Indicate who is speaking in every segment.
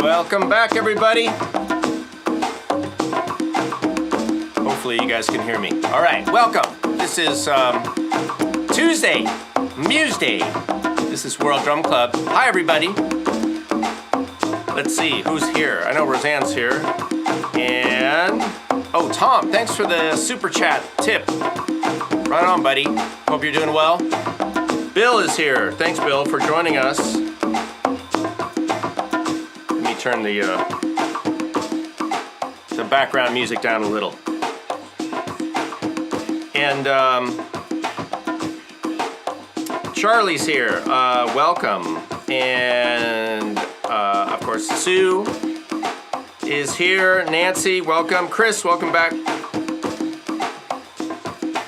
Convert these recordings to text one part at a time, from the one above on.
Speaker 1: Welcome back, everybody. Hopefully you guys can hear me. All right, welcome. This is Tuesday, Museday. This is World Drum Club. Hi, everybody. Let's see who's here. I know Roseanne's here. And, oh, Tom, thanks for the super chat tip. Right on, buddy. Hope you're doing well. Bill is here. Thanks, Bill, for joining us. Let me turn the background music down a little. And Charlie's here. Welcome. And of course, Sue is here. Nancy, welcome. Chris, welcome back.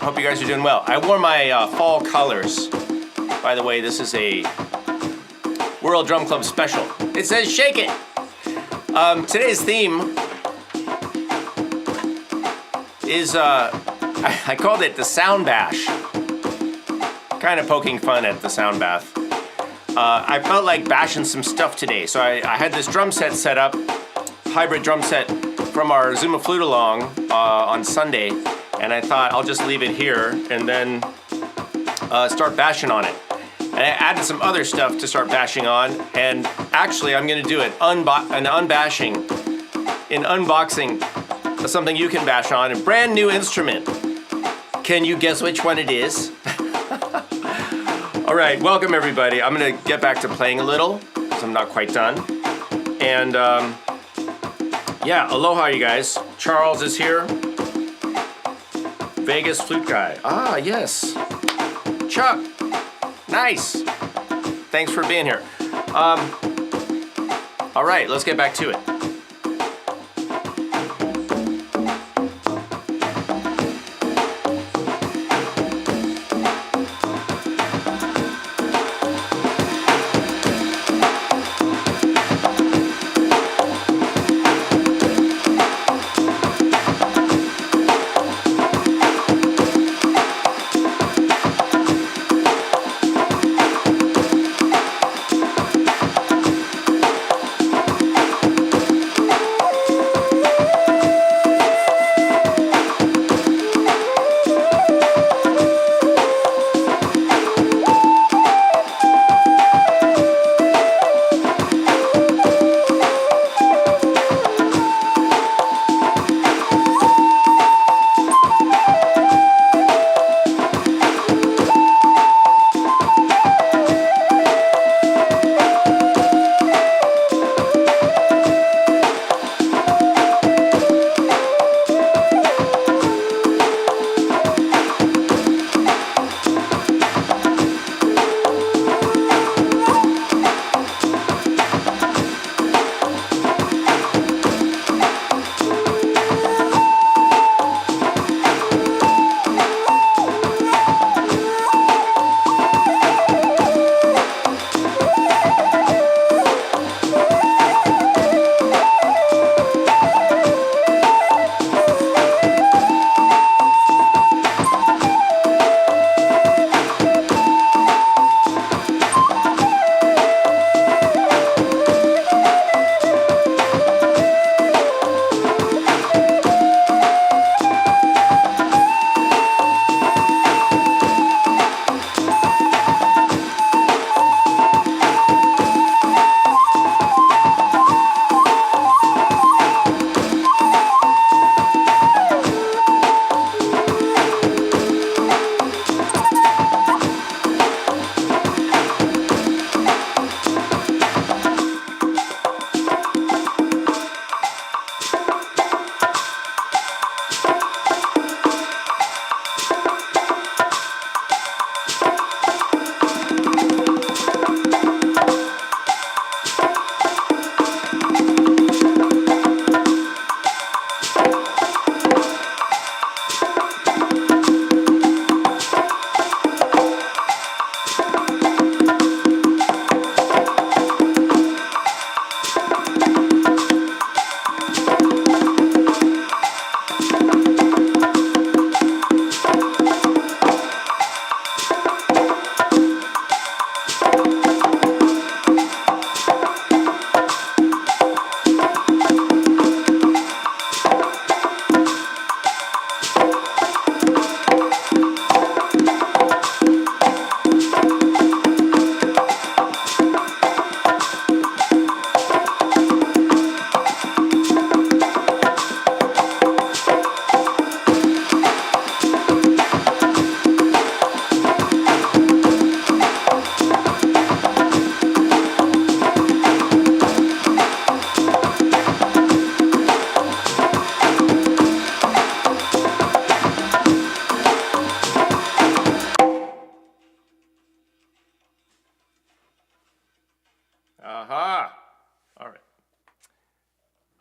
Speaker 1: Hope you guys are doing well. I wore my fall colors. By the way, this is a World Drum Club special. It says shake it. Today's theme is, I called it the sound bash. Kind of poking fun at the sound bath. I felt like bashing some stuff today. So I had this drum set up, hybrid drum set from our Zuma Flute Along on Sunday. And I thought I'll just leave it here and then start bashing on it. And I added some other stuff to start bashing on, and actually I'm going to do an unboxing of something you can bash on, a brand new instrument. Can you guess which one it is? All right, welcome everybody. I'm going to get back to playing a little, because I'm not quite done. And yeah, aloha you guys. Charles is here. Vegas flute guy. Ah, yes. Chuck. Nice. Thanks for being here. All right, let's get back to it.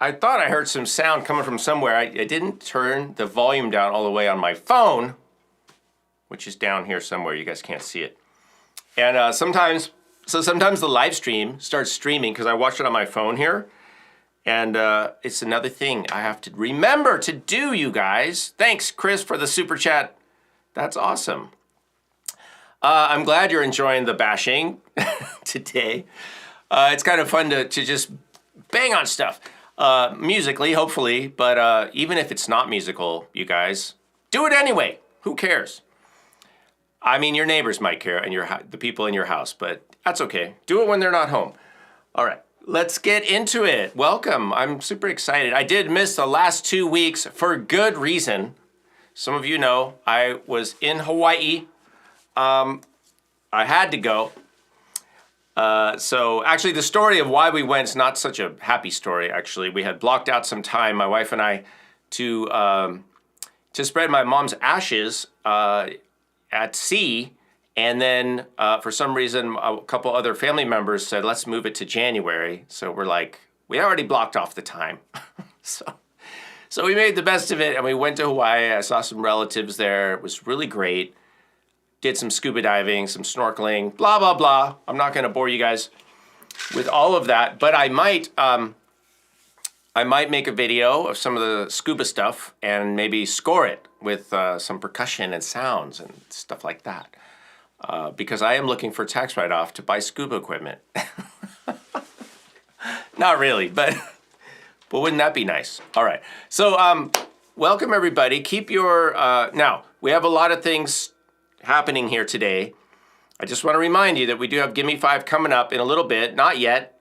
Speaker 1: I thought I heard some sound coming from somewhere. I didn't turn the volume down all the way on my phone, which is down here somewhere. You guys can't see it. And sometimes the live stream starts streaming because I watched it on my phone here. And it's another thing I have to remember to do, you guys. Thanks, Chris, for the super chat. That's awesome. I'm glad you're enjoying the bashing today. It's kind of fun to just bang on stuff. Musically, hopefully, but even if it's not musical, you guys, do it anyway. Who cares? I mean, your neighbors might care and the people in your house, but that's okay. Do it when they're not home. All right. Let's get into it. Welcome. I'm super excited. I did miss the last 2 weeks for good reason. Some of you know I was in Hawaii. I had to go. So actually the story of why we went is not such a happy story, actually. We had blocked out some time, my wife and I, to spread my mom's ashes at sea. And then for some reason, a couple other family members said, let's move it to January. So we're like, we already blocked off the time. So we made the best of it and we went to Hawaii. I saw some relatives there. It was really great. Did some scuba diving, some snorkeling, blah, blah, blah. I'm not gonna bore you guys with all of that, but I might make a video of some of the scuba stuff and maybe score it with some percussion and sounds and stuff like that. Because I am looking for tax write-off to buy scuba equipment. Not really, but wouldn't that be nice? All right, so welcome everybody. Keep your, now, we have a lot of things happening here today. I just want to remind you that we do have Gimme 5 coming up in a little bit, not yet,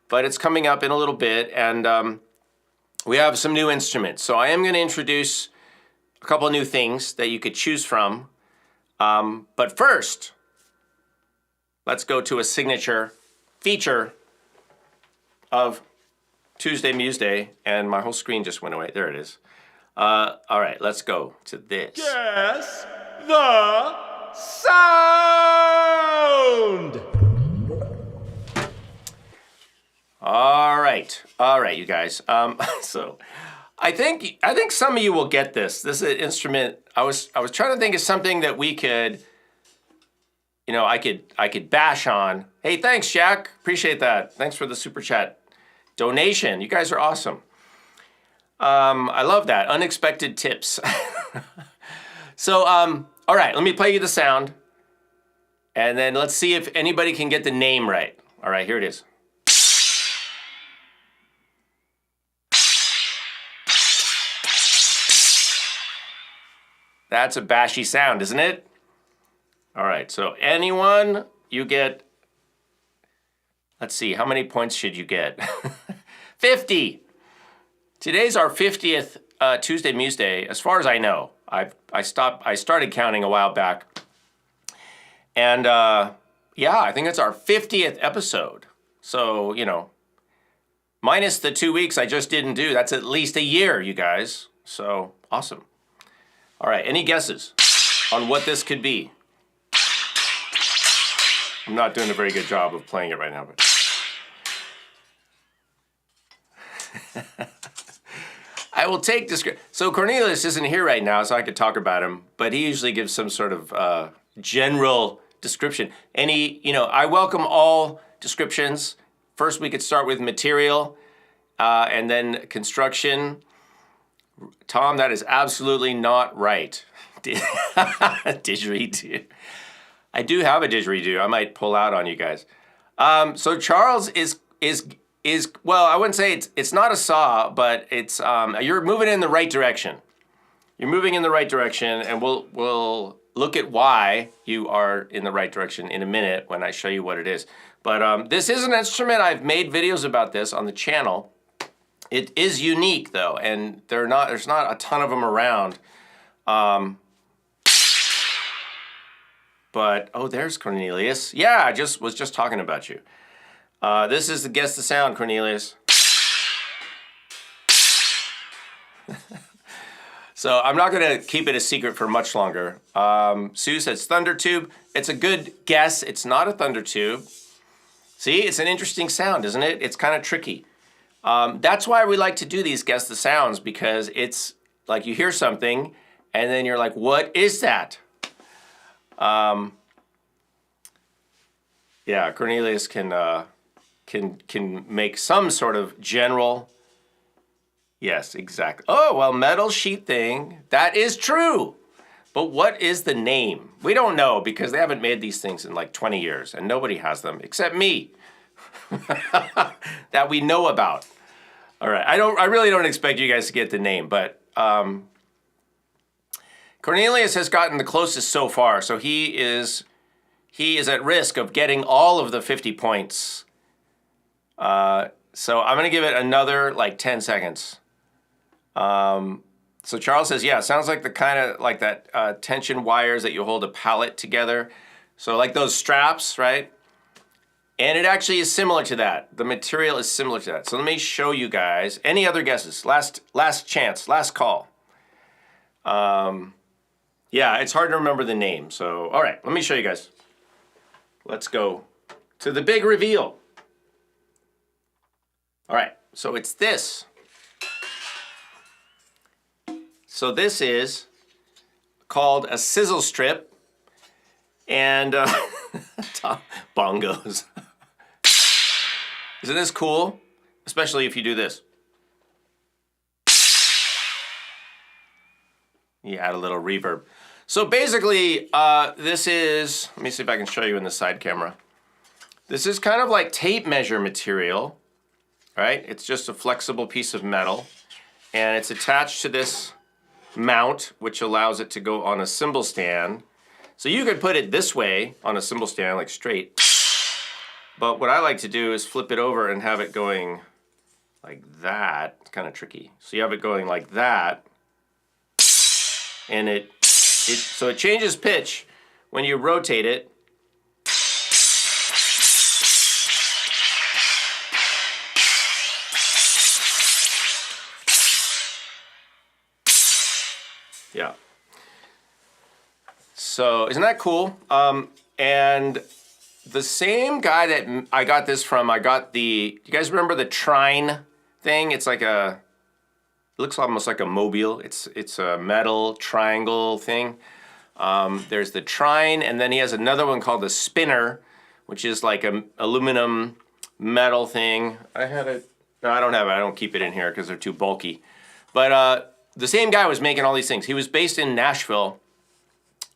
Speaker 1: but it's coming up in a little bit, and we have some new instruments. So I am going to introduce a couple of new things that you could choose from. But first, let's go to a signature feature of Tuesday Museday, and my whole screen just went away. There it is. All right, let's go to this.
Speaker 2: Guess the sound!
Speaker 1: All right, you guys. So I think some of you will get this. This is an instrument. I was trying to think of something that we could, you know, I could bash on. Hey, thanks, Jack. Appreciate that. Thanks for the super chat donation. You guys are awesome. I love that. Unexpected tips. So, all right, let me play you the sound, and then let's see if anybody can get the name right. All right, here it is. That's a bashy sound, isn't it? All right, so anyone, you get, let's see, how many points should you get? 50. Today's our 50th Tuesday Museday, as far as I know. I started counting a while back. And yeah, I think it's our 50th episode. So, you know, minus the 2 weeks I just didn't do, that's at least a year, you guys. So, awesome. All right, any guesses on what this could be? I'm not doing a very good job of playing it right now, but I will take description. So Cornelius isn't here right now, so I could talk about him, but he usually gives some sort of general description. And he, you know, I welcome all descriptions. First, we could start with material, and then construction. Tom, that is absolutely not right. Didgeridoo. I do have a didgeridoo. I might pull out on you guys. So Charles is well, I wouldn't say it's not a saw, but it's you're moving in the right direction. You're moving in the right direction, and we'll look at why you are in the right direction in a minute when I show you what it is. But this is an instrument. I've made videos about this on the channel. It is unique though, and there's not a ton of them around. But oh, there's Cornelius. Yeah, I was just talking about you. This is the Guess the Sound, Cornelius. So I'm not gonna keep it a secret for much longer. Sue says thunder tube. It's a good guess. It's not a thunder tube. See, it's an interesting sound, isn't it? It's kind of tricky. That's why we like to do these Guess the Sounds, because it's like you hear something and then you're like, what is that? Yeah, Cornelius can make some sort of general. Yes, exactly. Oh, well, metal sheet thing. That is true. But what is the name? We don't know, because they haven't made these things in like 20 years and nobody has them except me that we know about. All right, I really don't expect you guys to get the name, but Cornelius has gotten the closest so far, so he is at risk of getting all of the 50 points. So I'm gonna give it another like 10 seconds. So Charles says, yeah, it sounds like the kind of like that tension wires that you hold a pallet together. So like those straps, right? And it actually is similar to that. The material is similar to that. So let me show you guys. Any other guesses? Last chance, last call. Yeah, it's hard to remember the name. So, all right, let me show you guys. Let's go to the big reveal. All right, so it's this. So this is called a sizzle strip, and bongos. Isn't this cool? Especially if you do this. You add a little reverb. So basically, this is, let me see if I can show you in the side camera. This is kind of like tape measure material, right? It's just a flexible piece of metal, and it's attached to this mount, which allows it to go on a cymbal stand. So you could put it this way on a cymbal stand, like straight. But what I like to do is flip it over and have it going like that. It's kind of tricky. So you have it going like that, and so it changes pitch when you rotate it. Yeah. So isn't that cool? And the same guy that I got this from, I got the, you guys remember the Trine thing? It's like it looks almost like a mobile. It's a metal triangle thing. There's the Trine, and then he has another one called the Spinner, which is like an aluminum metal thing. I had it, no, I don't have it. I don't keep it in here because they're too bulky. But the same guy was making all these things. He was based in Nashville,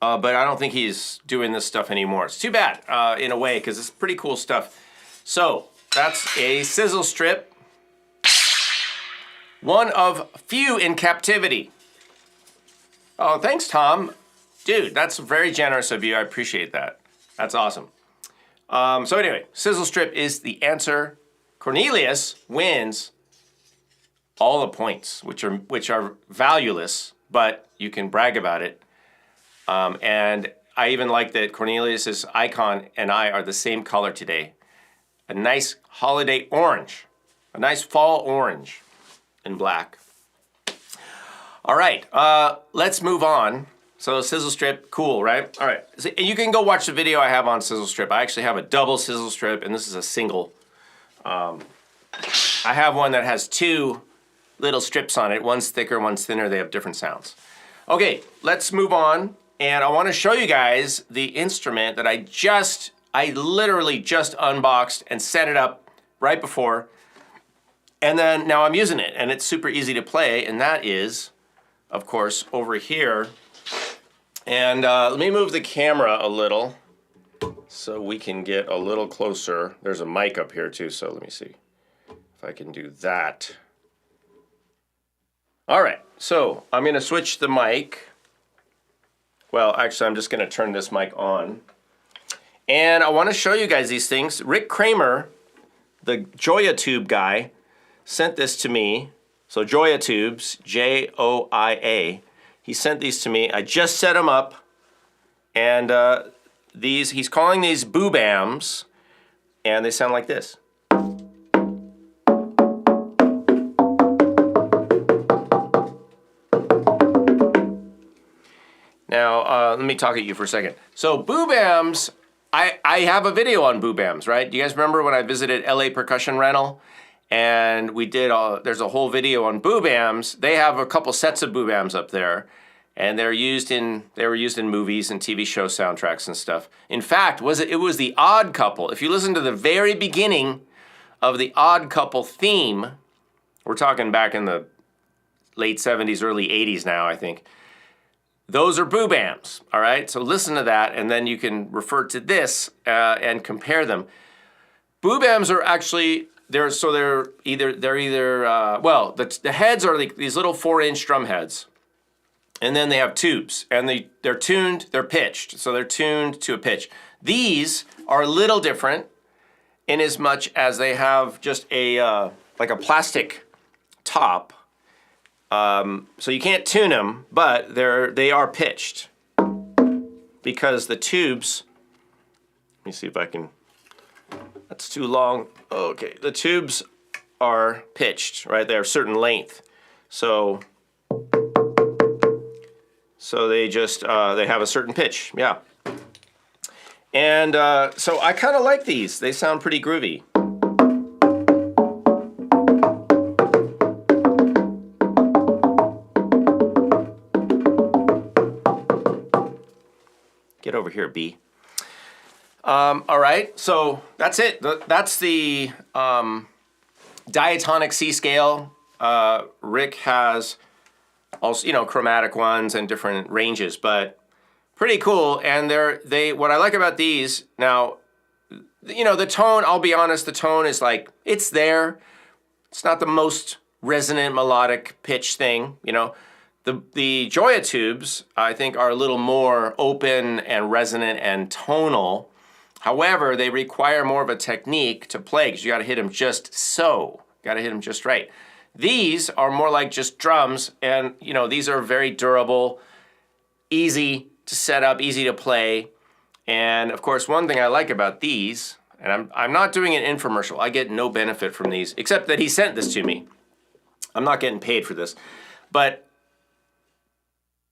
Speaker 1: but I don't think he's doing this stuff anymore. It's too bad, in a way, because it's pretty cool stuff. So that's a sizzle strip. One of few in captivity. Oh, thanks, Tom. Dude, that's very generous of you. I appreciate that. That's awesome. So anyway, sizzle strip is the answer. Cornelius wins all the points, which are valueless, but you can brag about it. And I even like that Cornelius's icon and I are the same color today. A nice holiday orange, a nice fall orange in black. All right, let's move on. So sizzle strip, cool, right? All right, so you can go watch the video I have on sizzle strip. I actually have a double sizzle strip, and this is a single. I have one that has two little strips on it. One's thicker, one's thinner. They have different sounds. Okay, let's move on. And I want to show you guys the instrument that I literally just unboxed and set it up right before. And then now I'm using it, and it's super easy to play. And that is, of course, over here. And let me move the camera a little so we can get a little closer. There's a mic up here too, so let me see if I can do that. All right, so I'm gonna switch the mic. Well, actually, I'm just gonna turn this mic on. And I wanna show you guys these things. Rick Kramer, the Joya Tube guy, sent this to me. So Joya Tubes, J-O-I-A. He sent these to me. I just set them up. And he's calling these boobams, and they sound like this. Now, let me talk at you for a second. So boobams, I have a video on boobams, right? Do you guys remember when I visited LA Percussion Rental? and we did there's a whole video on boobams. They have a couple sets of boobams up there, and they were used in movies and TV show soundtracks and stuff. In fact, it was the Odd Couple. If you listen to the very beginning of the Odd Couple theme, we're talking back in the late 70s, early 80s now, I think. Those are boobams, all right? So listen to that, and then you can refer to this and compare them. Boobams are actually, the heads are like these little 4-inch drum heads. And then they have tubes, and they're pitched. So they're tuned to a pitch. These are a little different in as much as they have just like a plastic top. So you can't tune them, but they are pitched because the tubes, let me see if I can, that's too long. Okay, the tubes are pitched, right? They're a certain length. So they just, they have a certain pitch, yeah. And so I kind of like these. They sound pretty groovy. Get over here, B. All right, so that's it. That's the diatonic C scale. Rick has also, chromatic ones and different ranges, but pretty cool. And what I like about these now, the tone, I'll be honest, the tone is like, it's there. It's not the most resonant melodic pitch thing, The Joya tubes, I think, are a little more open and resonant and tonal. However, they require more of a technique to play because you got to hit them just so. Got to hit them just right. These are more like just drums, and these are very durable, easy to set up, easy to play. And of course, one thing I like about these, and I'm not doing an infomercial. I get no benefit from these, except that he sent this to me. I'm not getting paid for this, but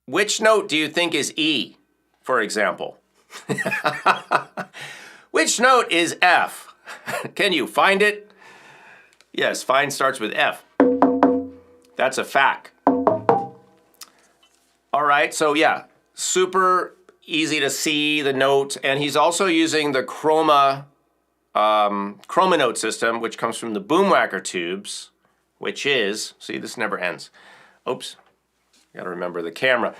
Speaker 1: which note do you think is E, for example? Which note is F? Can you find it? Yes, find starts with F. That's a fact. All right, so yeah, super easy to see the note, and he's also using the chroma note system, which comes from the Boomwhacker tubes, which is, see, this never ends. Oops. Got to remember the camera,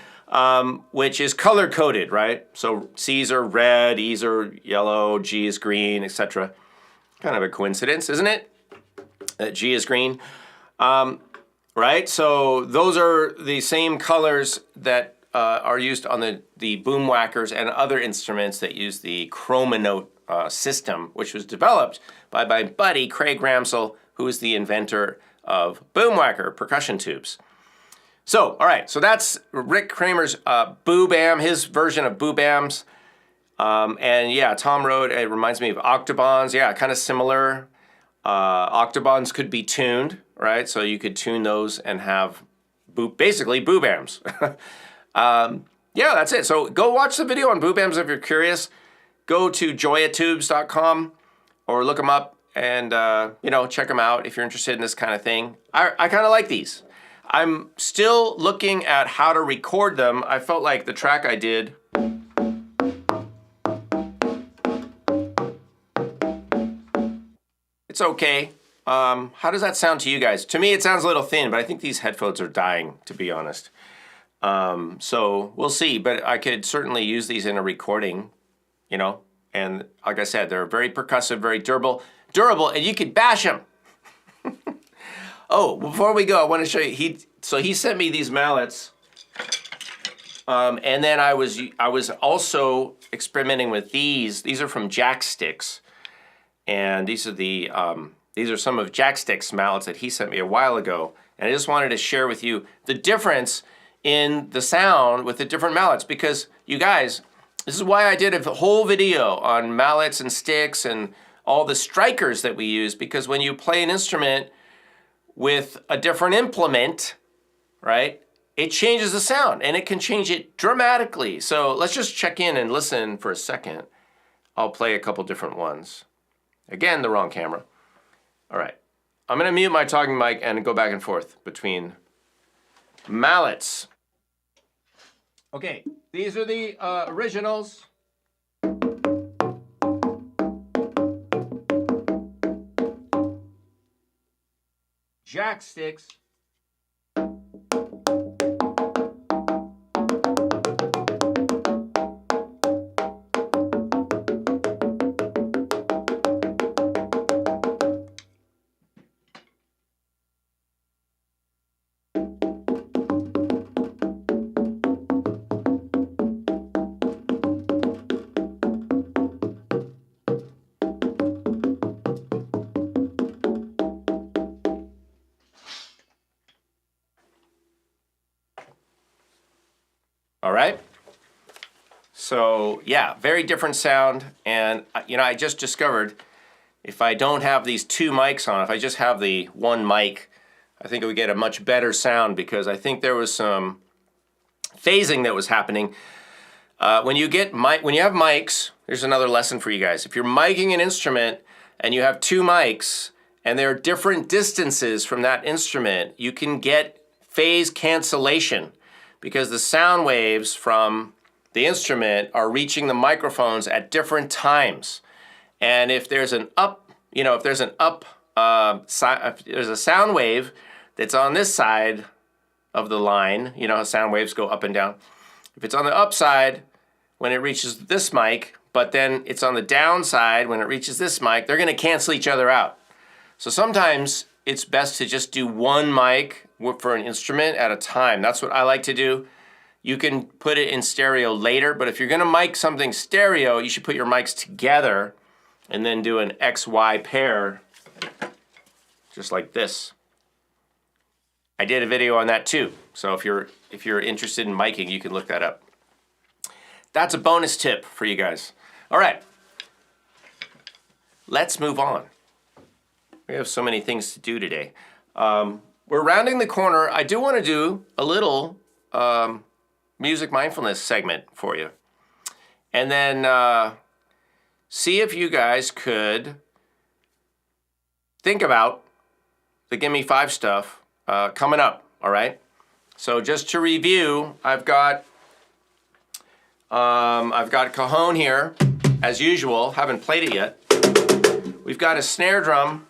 Speaker 1: which is color coded, right? So C's are red, E's are yellow, G is green, etc. Kind of a coincidence, isn't it? That G is green, right? So those are the same colors that are used on the Boomwhackers and other instruments that use the chroma note system, which was developed by my buddy Craig Ramsell, who is the inventor of Boomwhacker percussion tubes. So, all right, so that's Rick Kramer's boobam, his version of boobams. And yeah, Tom wrote, it reminds me of octobans. Yeah, kind of similar. Octobans could be tuned, right? So you could tune those and have basically boobams. Yeah, that's it. So go watch the video on boobams if you're curious. Go to joyatubes.com or look them up and, check them out if you're interested in this kind of thing. I kind of like these. I'm still looking at how to record them. I felt like the track I did, it's okay. How does that sound to you guys? To me, it sounds a little thin, but I think these headphones are dying, to be honest. So we'll see, but I could certainly use these in a recording, and like I said, they're very percussive, very durable, and you could bash them. Oh, before we go, I want to show you, he sent me these mallets, and then I was also experimenting with these. These are from Jack Sticks, and these are some of Jack Sticks mallets that he sent me a while ago, and I just wanted to share with you the difference in the sound with the different mallets, because you guys, this is why I did a whole video on mallets and sticks and all the strikers that we use, because when you play an instrument with a different implement, right, it changes the sound, and it can change it dramatically. So let's just check in and listen for a second. I'll play a couple different ones. Again, the wrong camera. All right. I'm going to mute my talking mic and go back and forth between mallets. Okay, these are the originals. Jack sticks. All right. So yeah, very different sound. And I just discovered if I don't have these two mics on, if I just have the one mic, I think it would get a much better sound because I think there was some phasing that was happening. When you have mics, here's another lesson for you guys. If you're miking an instrument and you have two mics and there are different distances from that instrument, you can get phase cancellation because the sound waves from the instrument are reaching the microphones at different times. And if there's an if there's a sound wave that's on this side of the line, how sound waves go up and down. If it's on the upside when it reaches this mic, but then it's on the downside when it reaches this mic, they're going to cancel each other out. So sometimes it's best to just do one mic for an instrument at a time. That's what I like to do. You can put it in stereo later, but if you're going to mic something stereo, you should put your mics together and then do an XY pair, just like this. I did a video on that too, so if you're interested in miking, you can look that up. That's a bonus tip for you guys. All right, let's move on. We have so many things to do today. We're rounding the corner. I do want to do a little music mindfulness segment for you. And then see if you guys could think about the Gimme 5 stuff coming up, all right? So just to review, I've got cajon here, as usual. Haven't played it yet. We've got a snare drum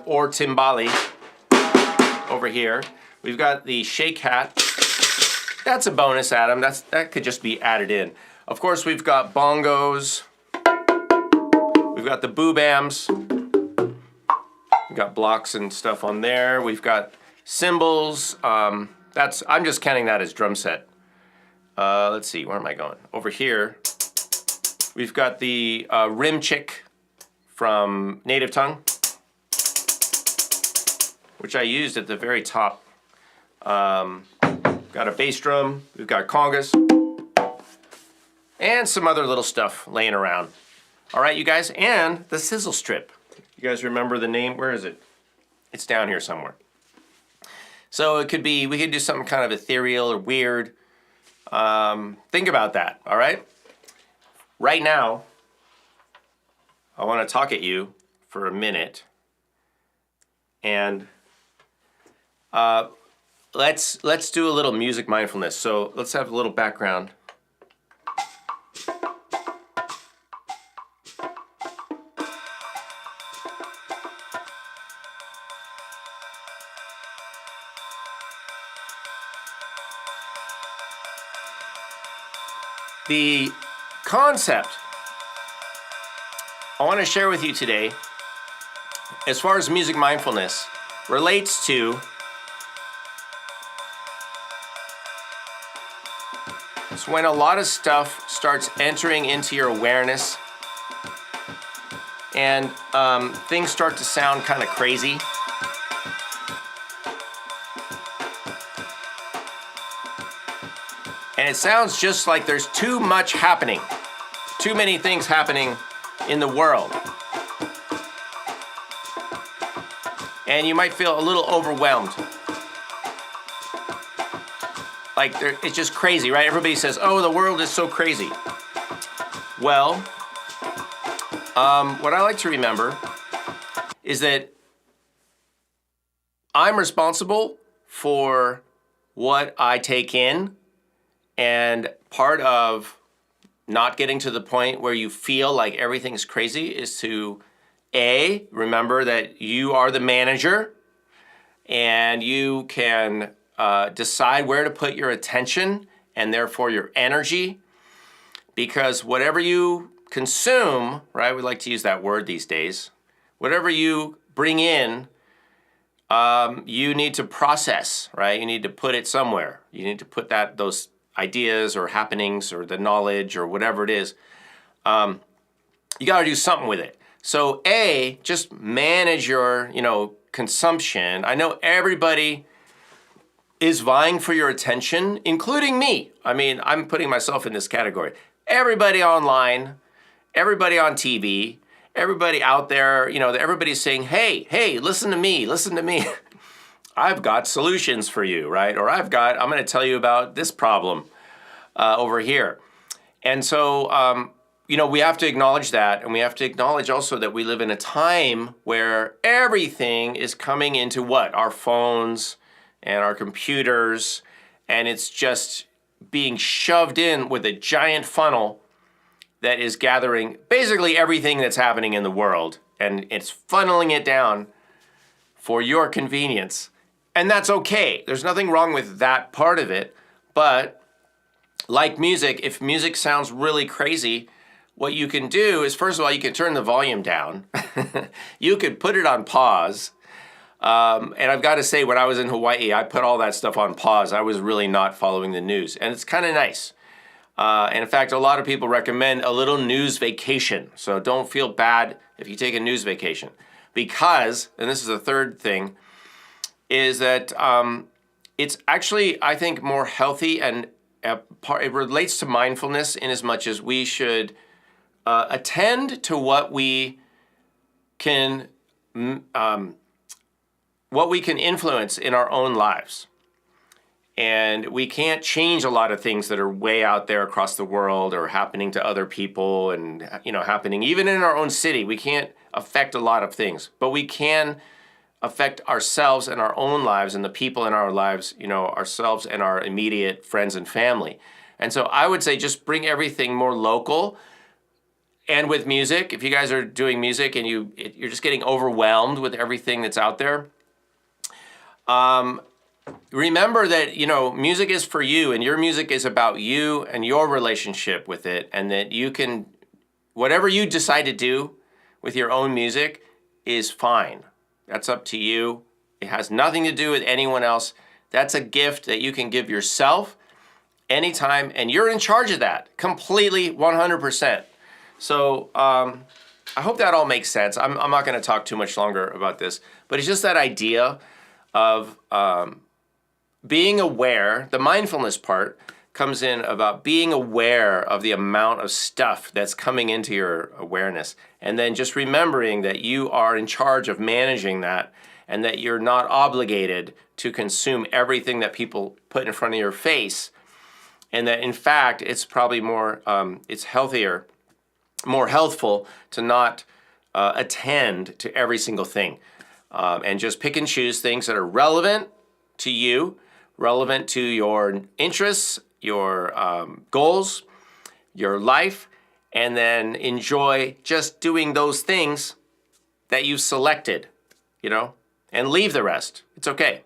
Speaker 1: or timbali over here. We've got the shake hat. That's a bonus, Adam. That could just be added in. Of course, we've got bongos. We've got the boobams. We've got blocks and stuff on there. We've got cymbals. I'm just counting that as drum set. Let's see, where am I going? Over here, we've got the rim chick from Native Tongue, which I used at the very top. Got a bass drum, we've got congas, and some other little stuff laying around. All right, you guys, and the sizzle strip. You guys remember the name? Where is it? It's down here somewhere. So we could do something kind of ethereal or weird. Think about that, all right? Right now, I want to talk at you for a minute, and let's do a little music mindfulness. So let's have a little background. The concept I want to share with you today, as far as music mindfulness, relates to it's when a lot of stuff starts entering into your awareness and things start to sound kind of crazy. And it sounds just like there's too much happening, too many things happening in the world. And you might feel a little overwhelmed. Like it's just crazy, right? Everybody says, oh, the world is so crazy. Well, what I like to remember is that I'm responsible for what I take in, and part of not getting to the point where you feel like everything's crazy is to remember that you are the manager and you can decide where to put your attention and therefore your energy, because whatever you consume, right, we like to use that word these days, whatever you bring in, you need to process, right? You need to put it somewhere. You need to put those ideas or happenings or the knowledge or whatever it is. You got to do something with it. So just manage your, consumption. I know everybody is vying for your attention, including me. I mean, I'm putting myself in this category. Everybody online, everybody on TV, everybody out there, everybody's saying, hey, listen to me. I've got solutions for you, right? Or I'm going to tell you about this problem over here. And so, we have to acknowledge that. And we have to acknowledge also that we live in a time where everything is coming into what? Our phones and our computers. And it's just being shoved in with a giant funnel that is gathering basically everything that's happening in the world. And it's funneling it down for your convenience. And that's okay. There's nothing wrong with that part of it. But like music, if music sounds really crazy, what you can do is, first of all, you can turn the volume down. You could put it on pause. And I've got to say, when I was in Hawaii, I put all that stuff on pause. I was really not following the news. And it's kind of nice. And in fact, a lot of people recommend a little news vacation. So don't feel bad if you take a news vacation. Because, and this is the third thing, is that it's actually, I think, more healthy, and it relates to mindfulness in as much as we should attend to what we can influence in our own lives. And we can't change a lot of things that are way out there across the world or happening to other people and, happening even in our own city. We can't affect a lot of things, but we can affect ourselves and our own lives and the people in our lives, ourselves and our immediate friends and family. And so I would say just bring everything more local. And with music, if you guys are doing music and you're just getting overwhelmed with everything that's out there, remember that, music is for you, and your music is about you and your relationship with it, and that you can, whatever you decide to do with your own music is fine. That's up to you. It has nothing to do with anyone else. That's a gift that you can give yourself anytime, and you're in charge of that completely, 100%. So I hope that all makes sense. I'm not going to talk too much longer about this, but it's just that idea of being aware. The mindfulness part comes in about being aware of the amount of stuff that's coming into your awareness, and then just remembering that you are in charge of managing that, and that you're not obligated to consume everything that people put in front of your face, and that in fact it's probably more it's healthier, more healthful to not attend to every single thing, and just pick and choose things that are relevant to you, relevant to your interests, your goals, your life, and then enjoy just doing those things that you've selected, and leave the rest. It's okay.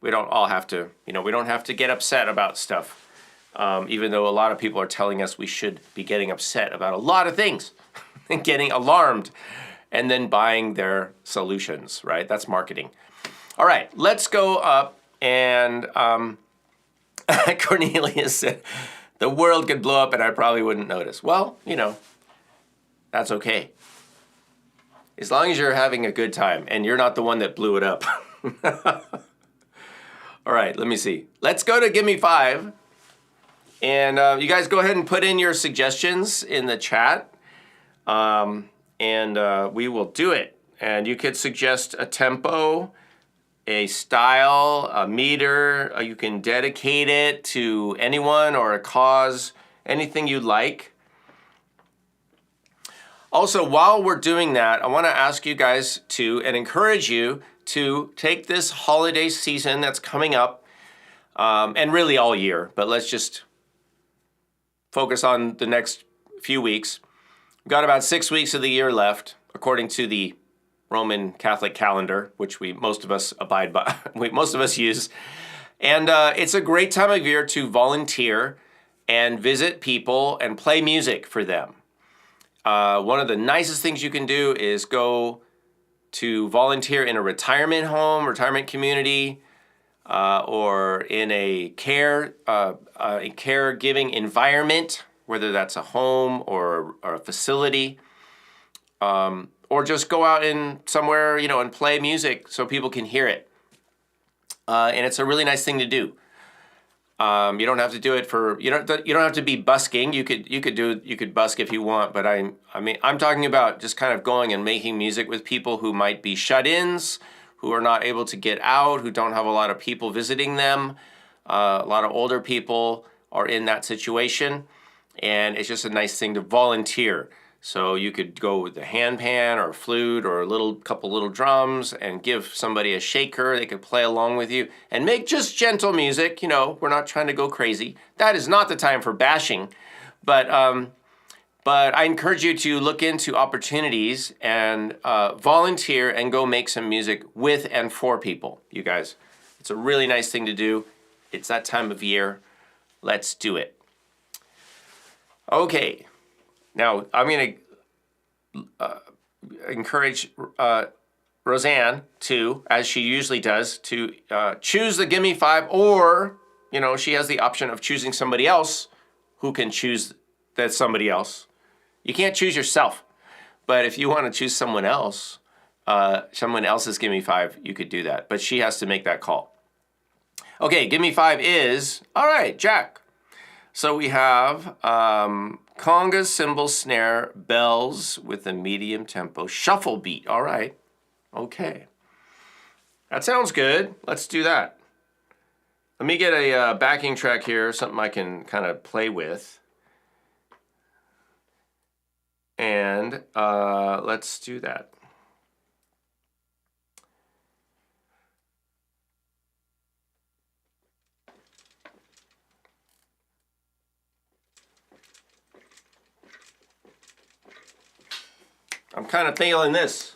Speaker 1: We don't all have to, we don't have to get upset about stuff, even though a lot of people are telling us we should be getting upset about a lot of things and getting alarmed and then buying their solutions, right? That's marketing. All right, let's go up. And Cornelius said, the world could blow up and I probably wouldn't notice. Well, that's okay. As long as you're having a good time and you're not the one that blew it up. All right, let me see. Let's go to Gimme 5. And you guys go ahead and put in your suggestions in the chat. And we will do it. And you could suggest a tempo, a style, a meter. You can dedicate it to anyone or a cause, anything you like. Also, while we're doing that, I want to ask you guys to, and encourage you to take this holiday season that's coming up, and really all year, but let's just focus on the next few weeks. We've got about 6 weeks of the year left, according to the Roman Catholic calendar, which most of us abide by, most of us use. And it's a great time of year to volunteer and visit people and play music for them. One of the nicest things you can do is go to volunteer in a retirement home, retirement community, or in a caregiving environment, whether that's a home or a facility, or just go out in somewhere, and play music so people can hear it. And it's a really nice thing to do. You don't have to do it for you don't have to be busking. You could busk if you want, but I'm talking about just kind of going and making music with people who might be shut-ins, who are not able to get out, who don't have a lot of people visiting them. A lot of older people are in that situation, and it's just a nice thing to volunteer. So you could go with a handpan or a flute or a couple little drums and give somebody a shaker. They could play along with you and make just gentle music. We're not trying to go crazy. That is not the time for bashing, but I encourage you to look into opportunities and volunteer and go make some music with and for people, you guys. It's a really nice thing to do. It's that time of year. Let's do it. Okay. Now, I'm going to encourage Roseanne to, as she usually does, to choose the Gimme 5, or, she has the option of choosing somebody else who can choose that somebody else. You can't choose yourself, but if you want to choose someone else's Gimme 5, you could do that, but she has to make that call. Okay, Gimme 5 is, all right, Jack. So we have congas, cymbals, snare, bells with a medium tempo, shuffle beat. All right. Okay. That sounds good. Let's do that. Let me get a backing track here, something I can kind of play with. And let's do that. I'm kind of feeling this.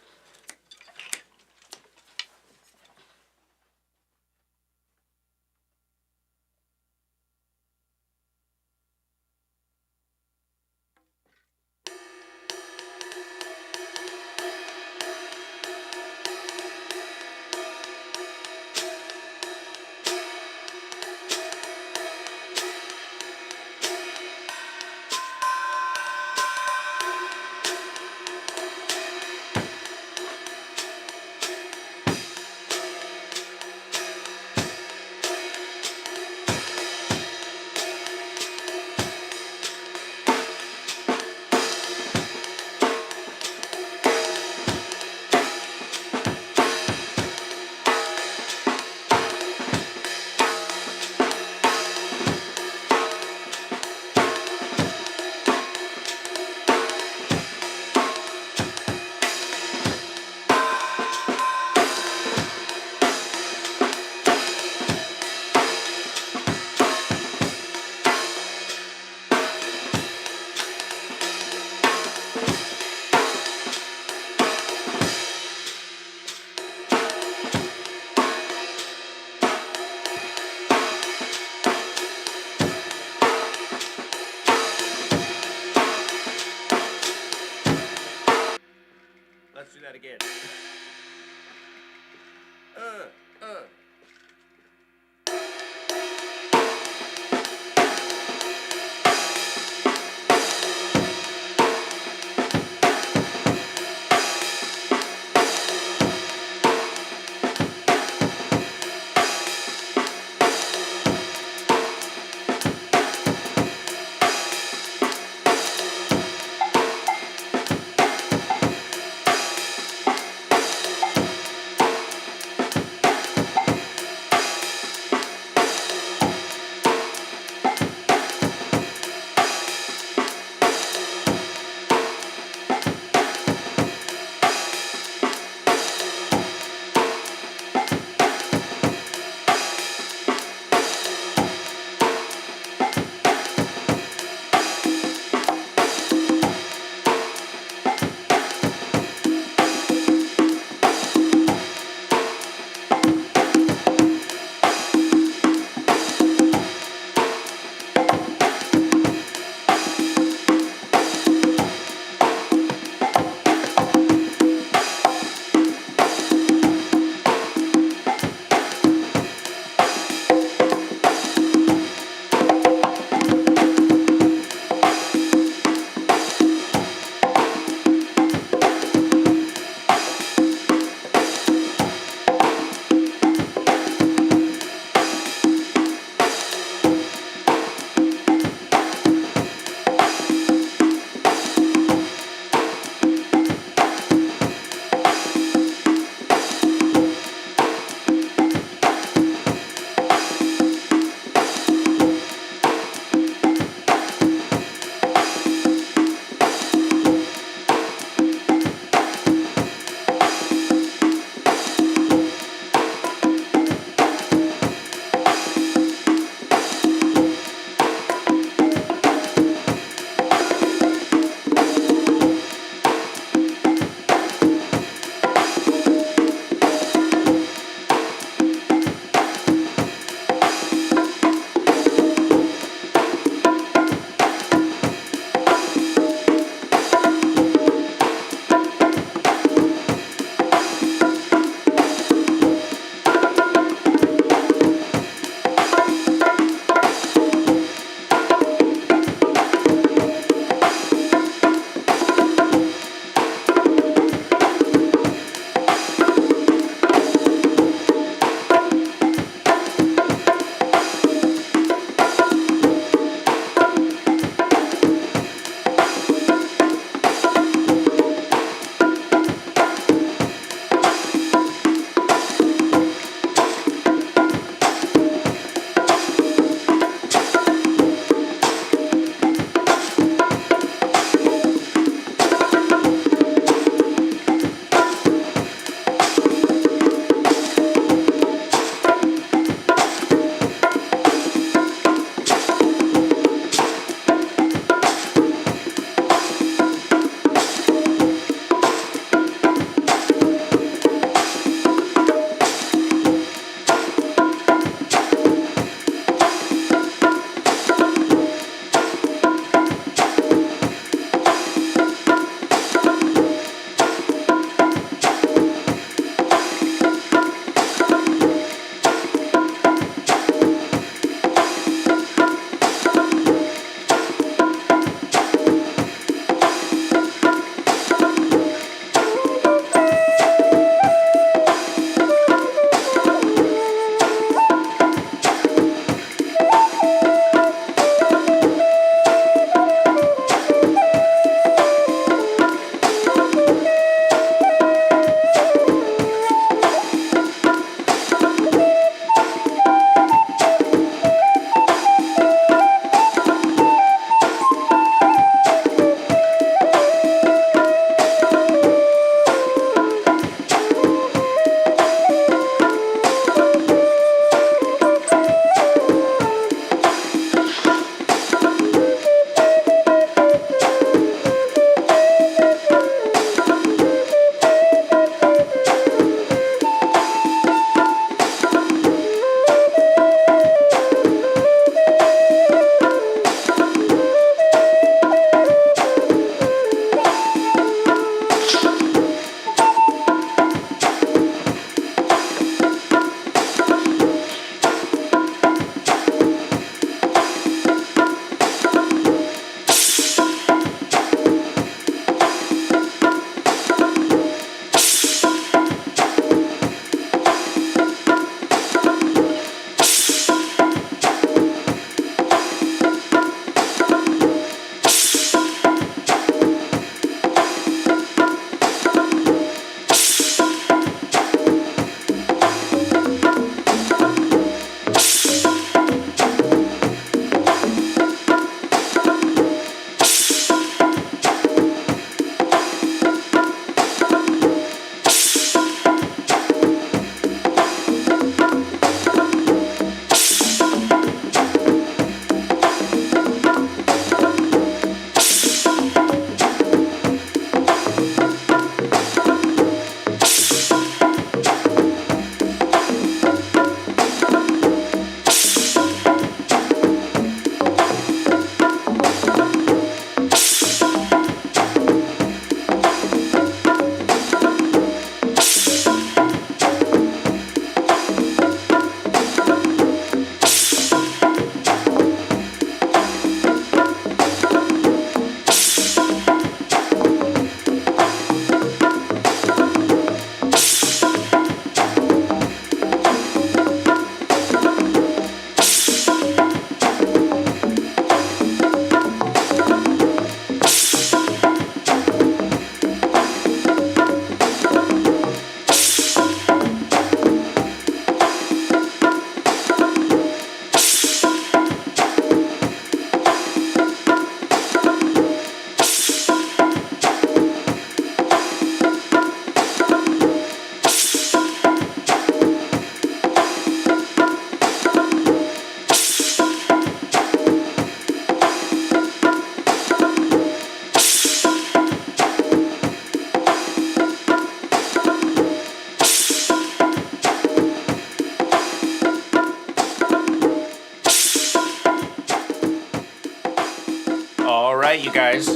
Speaker 1: night, you guys.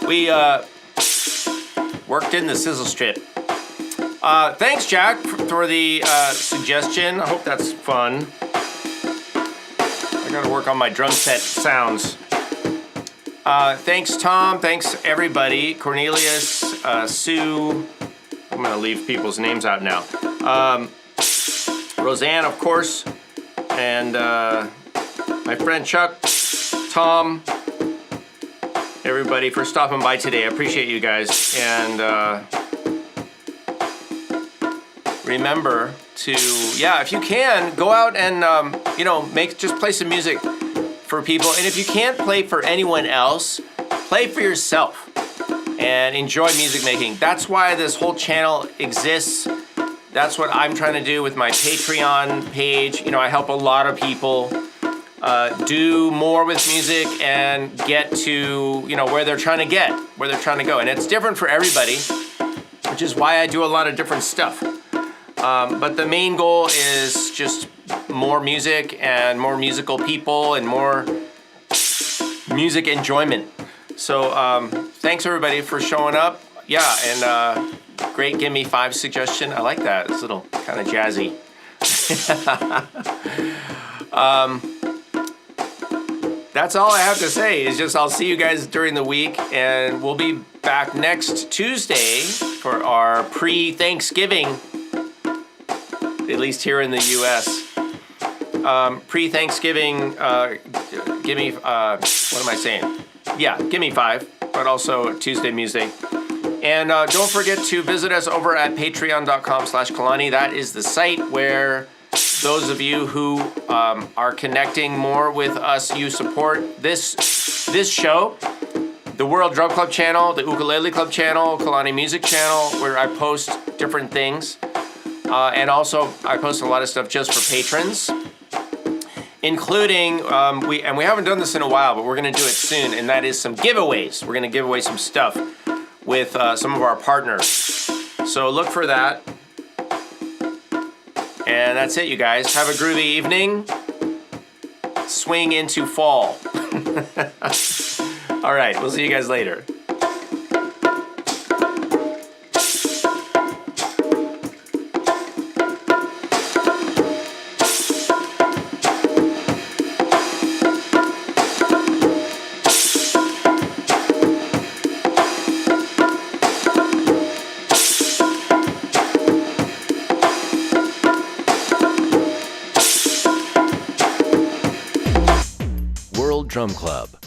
Speaker 1: We worked in the sizzle strip. Thanks, Jack, for the suggestion. I hope that's fun. I gotta work on my drum set sounds. Thanks, Tom. Thanks, everybody. Cornelius, Sue. I'm gonna leave people's names out now. Roseanne, of course. And my friend Chuck, Tom, everybody for stopping by today. I appreciate you guys. And remember to, if you can, go out and, just play some music for people. And if you can't play for anyone else, play for yourself and enjoy music making. That's why this whole channel exists. That's what I'm trying to do with my Patreon page. I help a lot of people do more with music and get to, where they're trying to get, where they're trying to go. And it's different for everybody, which is why I do a lot of different stuff. But the main goal is just more music and more musical people and more music enjoyment. So thanks everybody for showing up. Yeah, and great Gimme 5 suggestion. I like that. It's a little kind of jazzy. That's all I have to say is just I'll see you guys during the week, and we'll be back next Tuesday for our pre-Thanksgiving, at least here in the U.S. Pre-Thanksgiving, Gimme, what am I saying? Yeah, Gimme 5, but also Tuesday Museday. And don't forget to visit us over at patreon.com/Kalani. That is the site where those of you who are connecting more with us, you support this show, the World Drum Club channel, the Ukulele Club channel, Kalani Music channel, where I post different things. And also, I post a lot of stuff just for patrons, including, we haven't done this in a while, but we're going to do it soon, and that is some giveaways. We're going to give away some stuff with some of our partners. So look for that. And that's it, you guys. Have a groovy evening. Swing into fall. All right, we'll see you guys later.
Speaker 3: Drum Club.